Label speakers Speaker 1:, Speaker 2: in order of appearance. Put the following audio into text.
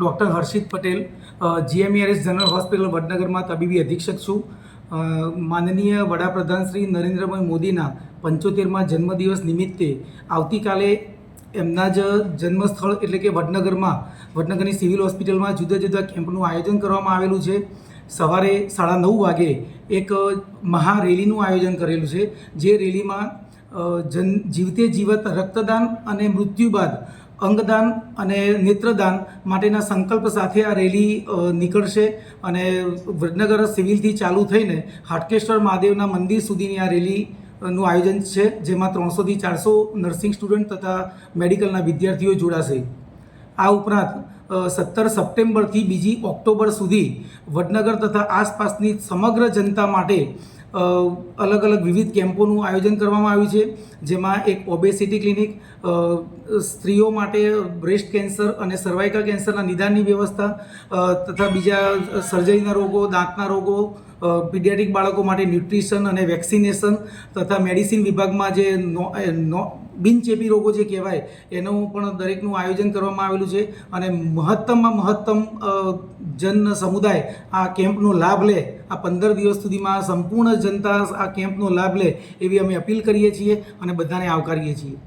Speaker 1: Doctor હર્ષિત Patel, GMERS general hospital વડનગરમાં તબીબી અધિક્ષક છું. માનનીય વડાપ્રધાન શ્રી નરેન્દ્રભાઈ મોદીના 75મા જન્મદિવસ નિમિત્તે આવતીકાલે એમના જ જન્મસ્થળ એટલે કે વડનગરની સિવિલ હોસ્પિટલમાં જુદા જુદા કેમ્પનું આયોજન કરવામાં આવેલું છે. સવારે 9:30 વાગે એક મહારેલીનું આયોજન કરેલું છે, જે રેલીમાં જીવતે જીવત રક્તદાન અને મૃત્યુ બાદ અંગદાન અને નેત્રદાન માટેના સંકલ્પ સાથે આ રેલી નીકળશે અને વડનગર સિવિલથી ચાલુ થઈને હાટકેશ્વર મહાદેવના મંદિર સુધીની આ રેલીનું આયોજન છે, જેમાં 300થી 400 નર્સિંગ સ્ટુડન્ટ તથા મેડિકલના વિદ્યાર્થીઓ જોડાશે. આ ઉપરાંત 17 સપ્ટેમ્બરથી 2 ઓક્ટોબર સુધી વડનગર તથા આસપાસની સમગ્ર જનતા માટે અલગ અલગ વિવિધ કેમ્પોનું આયોજન કરવામાં આવ્યું છે, જેમાં એક ઓબેસિટી ક્લિનિક, સ્ત્રીઓ માટે બ્રેસ્ટ કેન્સર અને સર્વાઇકલ કેન્સરના નિદાનની વ્યવસ્થા તથા બીજા સર્જરીના રોગો, દાંતના રોગો, પીડિયાટ્રિક બાળકો માટે ન્યુટ્રિશન અને વેક્સિનેશન તથા મેડિસિન વિભાગમાં જે બિનચેપી રોગો જે કહેવાય એનું પણ દરેકનું આયોજન કરવામાં આવેલું છે. અને મહત્તમમાં મહત્તમ જન સમુદાય આ કેમ્પનો લાભ લે, આ 15 દિવસ સુધીમાં સંપૂર્ણ જનતા આ કેમ્પનો લાભ લે એવી અમે અપીલ કરીએ છીએ અને બધાને આવકારીએ છીએ.